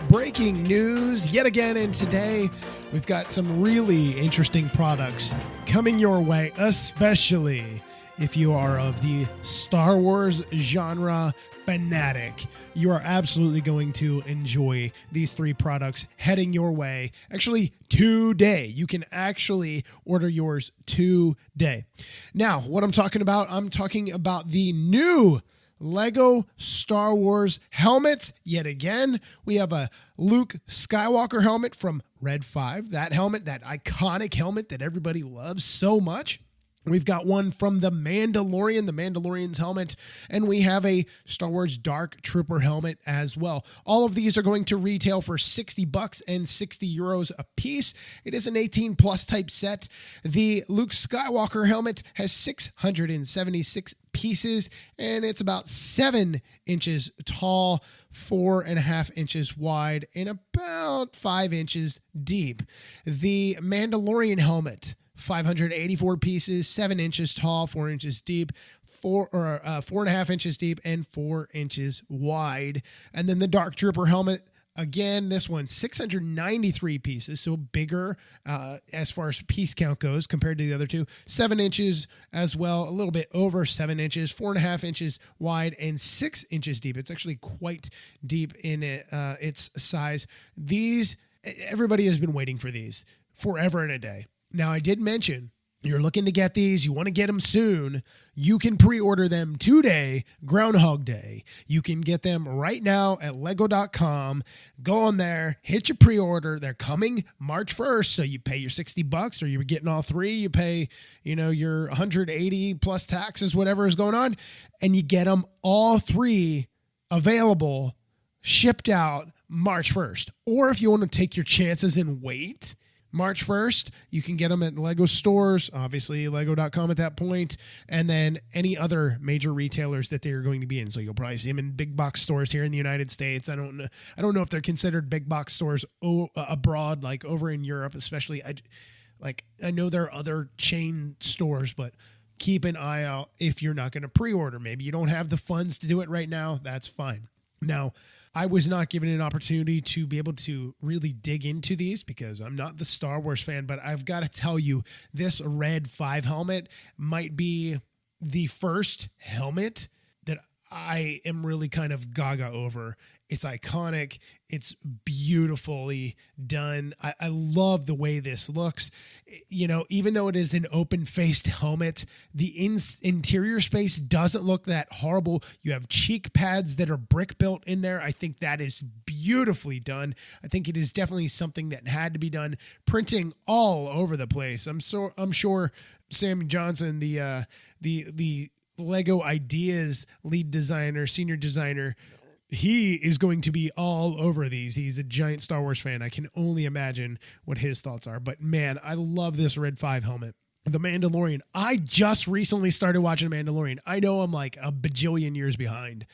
breaking news yet again, and today we've got some really interesting products coming your way, especially if you are of the Star Wars genre fanatic. You are absolutely going to enjoy these three products heading your way. Actually, today. You can actually order yours today. Now, what I'm talking about the new Lego Star Wars helmets. Yet again, we have a Luke Skywalker helmet from Red 5. That helmet, that iconic helmet that everybody loves so much. We've got one from the Mandalorian's helmet, and we have a Star Wars Dark Trooper helmet as well. All of these are going to retail for $60 and €60 a piece. It is an 18 plus type set. The Luke Skywalker helmet has 676 pieces, and it's about 7 inches tall, 4.5 inches wide, and about 5 inches deep. The Mandalorian helmet, 584 pieces, 7 inches tall, 4 inches deep, 4.5 inches deep, and 4 inches wide. And then the Dark Trooper helmet, again, this one, 693 pieces, so bigger as far as piece count goes compared to the other two. 7 inches as well, a little bit over 7 inches, 4.5 inches wide, and 6 inches deep. It's actually quite deep in its size. These, everybody has been waiting for these forever and a day. Now, I did mention you're looking to get these, you want to get them soon. You can pre-order them today, Groundhog Day. You can get them right now at lego.com. Go on there, hit your pre-order. They're coming March 1st, so you pay your $60 or you're getting all three. You pay, your 180 plus taxes, whatever is going on, and you get them all three available, shipped out March 1st. Or if you want to take your chances and wait, March 1st, you can get them at Lego stores, obviously lego.com at that point, and then any other major retailers that they're going to be in. So you'll probably see them in big box stores here in the United States. I don't know if they're considered big box stores abroad, like over in Europe, especially. I know there are other chain stores, but keep an eye out if you're not going to pre-order. Maybe you don't have the funds to do it right now. That's fine. Now, I was not given an opportunity to be able to really dig into these because I'm not the Star Wars fan, but I've got to tell you, this Red 5 helmet might be the first helmet that I am really kind of gaga over. It's iconic. It's beautifully done. I love the way this looks. Even though it is an open-faced helmet, the interior space doesn't look that horrible. You have cheek pads that are brick-built in there. I think that is beautifully done. I think it is definitely something that had to be done. Printing all over the place. I'm sure Sam Johnson, the Lego Ideas lead designer, senior designer, he is going to be all over these. He's a giant Star Wars fan. I can only imagine what his thoughts are. But man, I love this Red 5 helmet. The Mandalorian. I just recently started watching Mandalorian. I know I'm like a bajillion years behind,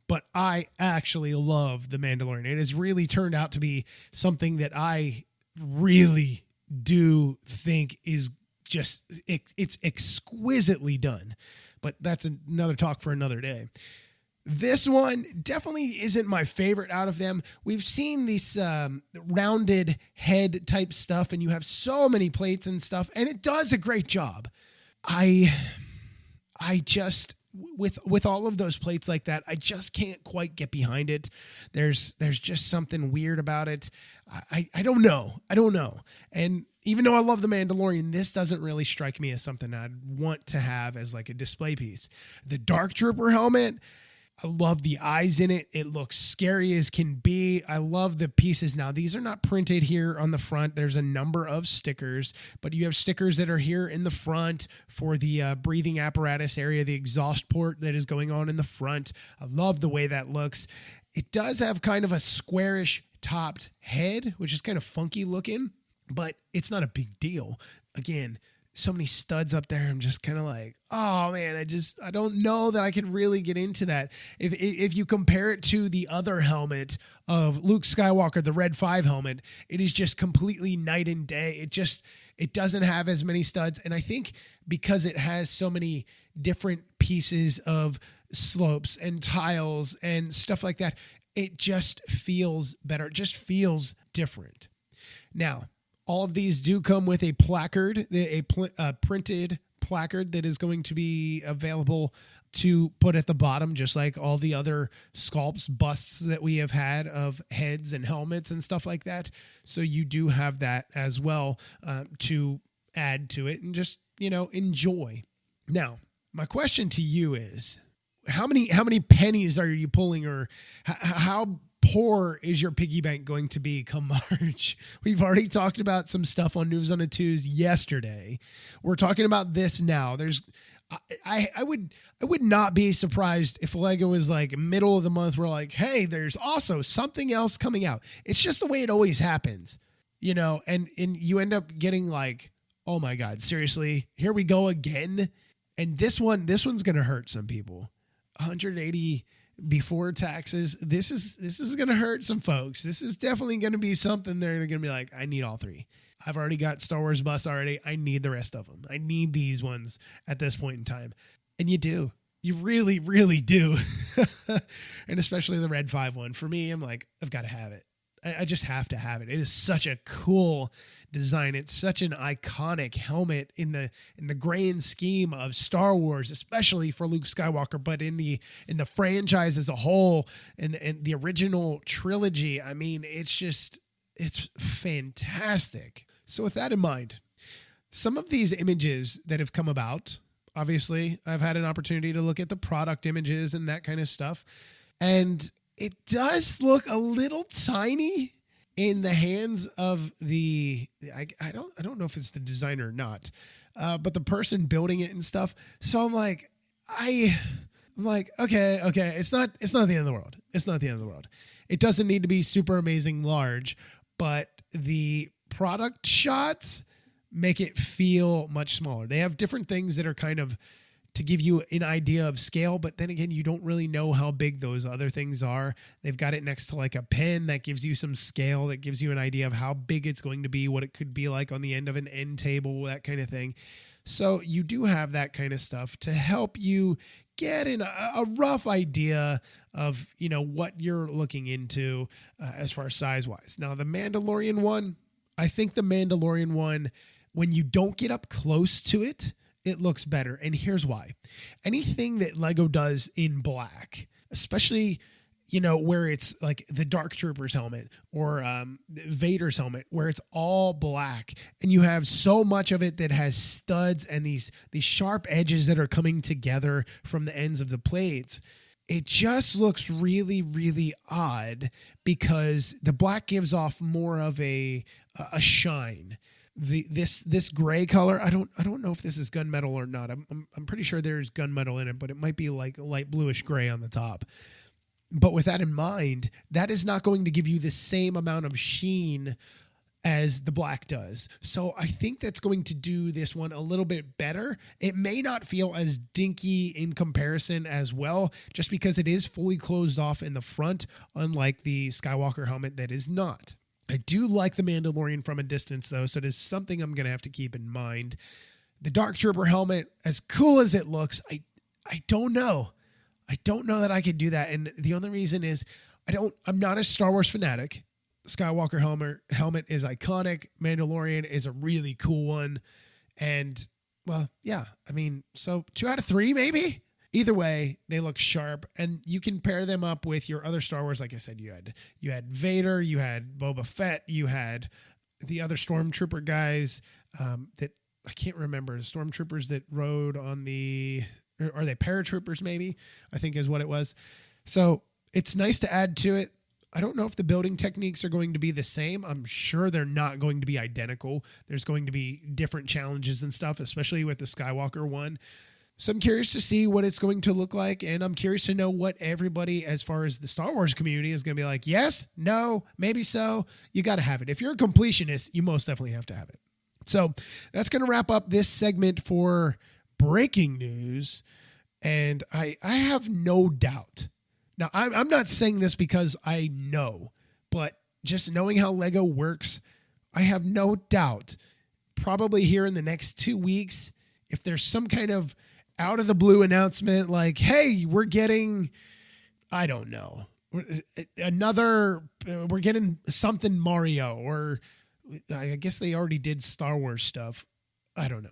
but I actually love The Mandalorian. It has really turned out to be something that I really do think is just, it's exquisitely done. But that's another talk for another day. This one definitely isn't my favorite out of them. We've seen this rounded head type stuff, and you have so many plates and stuff, and it does a great job. I just, with all of those plates like that, I just can't quite get behind it. There's just something weird about it. I don't know. And even though I love The Mandalorian, this doesn't really strike me as something I'd want to have as like a display piece. The Dark Trooper helmet, I love the eyes in it. It looks scary as can be. I love the pieces. Now, these are not printed here on the front. There's a number of stickers, but you have stickers that are here in the front for the breathing apparatus area, the exhaust port that is going on in the front. I love the way that looks. It does have kind of a squarish topped head, which is kind of funky looking, but it's not a big deal. Again, so many studs up there. I'm just kind of like, oh man, I don't know that I can really get into that. If you compare it to the other helmet of Luke Skywalker, the Red 5 helmet, it is just completely night and day. It doesn't have as many studs. And I think because it has so many different pieces of slopes and tiles and stuff like that, it just feels better. It just feels different. Now, all of these do come with a placard, a printed placard that is going to be available to put at the bottom, just like all the other sculpts, busts that we have had of heads and helmets and stuff like that. So you do have that as well to add to it and just, enjoy. Now, my question to you is, how many pennies are you pulling, or how poor is your piggy bank going to be come March? We've already talked about some stuff on News on the Twos yesterday. We're talking about this now. I would not be surprised if Lego was like middle of the month. We're like, hey, there's also something else coming out. It's just the way it always happens, and you end up getting like, oh my God, seriously, here we go again. And this one's going to hurt some people. 180 before taxes. This is going to hurt some folks. This is definitely going to be something they're going to be like, I need all three. I've already got Star Wars bus already. I need the rest of them. I need these ones at this point in time. And you do. You really, really do. And especially the Red 5 one. For me, I'm like, I've got to have it. I just have to have it. It is such a cool design. It's such an iconic helmet in the grand scheme of Star Wars, especially for Luke Skywalker, but in the franchise as a whole, and the original trilogy. I mean, it's fantastic. So with that in mind, some of these images that have come about, obviously, I've had an opportunity to look at the product images and that kind of stuff. And it does look a little tiny in the hands of I don't know if it's the designer or not, but the person building it and stuff. So I'm like, okay. It's not the end of the world. It's not the end of the world. It doesn't need to be super amazing large, but the product shots make it feel much smaller. They have different things that are kind of to give you an idea of scale, but then again, you don't really know how big those other things are. They've got it next to like a pen that gives you some scale, that gives you an idea of how big it's going to be, what it could be like on the end of an end table, that kind of thing. So you do have that kind of stuff to help you get a rough idea of, what you're looking into as far as size-wise. Now, the Mandalorian one, I think the Mandalorian one, when you don't get up close to it, it looks better. And here's why. Anything that Lego does in black, especially, where it's like the Dark Trooper's helmet or Vader's helmet, where it's all black and you have so much of it that has studs and these sharp edges that are coming together from the ends of the plates, it just looks really, really odd because the black gives off more of a shine. This gray color, I don't know if this is gunmetal or not. I'm pretty sure there's gunmetal in it, but it might be like a light bluish gray on the top. But with that in mind, that is not going to give you the same amount of sheen as the black does. So I think that's going to do this one a little bit better. It may not feel as dinky in comparison as well, just because it is fully closed off in the front, unlike the Skywalker helmet that is not. I do like the Mandalorian from a distance, though, so it is something I'm going to have to keep in mind. The Dark Trooper helmet, as cool as it looks, I don't know. I don't know that I could do that, and the only reason is I'm not a Star Wars fanatic. Skywalker helmet is iconic. Mandalorian is a really cool one, and, well, yeah, I mean, so 2 out of 3, maybe? Either way, they look sharp, and you can pair them up with your other Star Wars. Like I said, you had Vader, you had Boba Fett, you had the other Stormtrooper guys that I can't remember. Stormtroopers that rode on are they paratroopers maybe? I think is what it was. So it's nice to add to it. I don't know if the building techniques are going to be the same. I'm sure they're not going to be identical. There's going to be different challenges and stuff, especially with the Skywalker one. So I'm curious to see what it's going to look like, and I'm curious to know what everybody, as far as the Star Wars community, is going to be like. Yes, no, maybe so. You got to have it. If you're a completionist, you most definitely have to have it. So that's going to wrap up this segment for breaking news, and I have no doubt. Now, I'm not saying this because I know, but just knowing how Lego works, I have no doubt probably here in the next 2 weeks, if there's some kind of out of the blue announcement like, hey, we're getting, I don't know, we're getting something Mario, or I guess they already did Star Wars stuff. I don't know.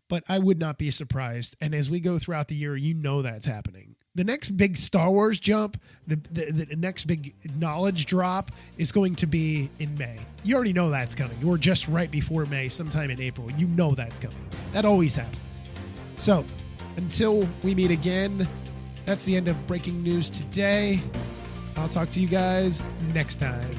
But I would not be surprised. And as we go throughout the year, that's happening. The next big Star Wars jump, the next big knowledge drop is going to be in May. You already know that's coming. Or just right before May, sometime in April. You know that's coming. That always happens. So until we meet again, that's the end of breaking news today. I'll talk to you guys next time.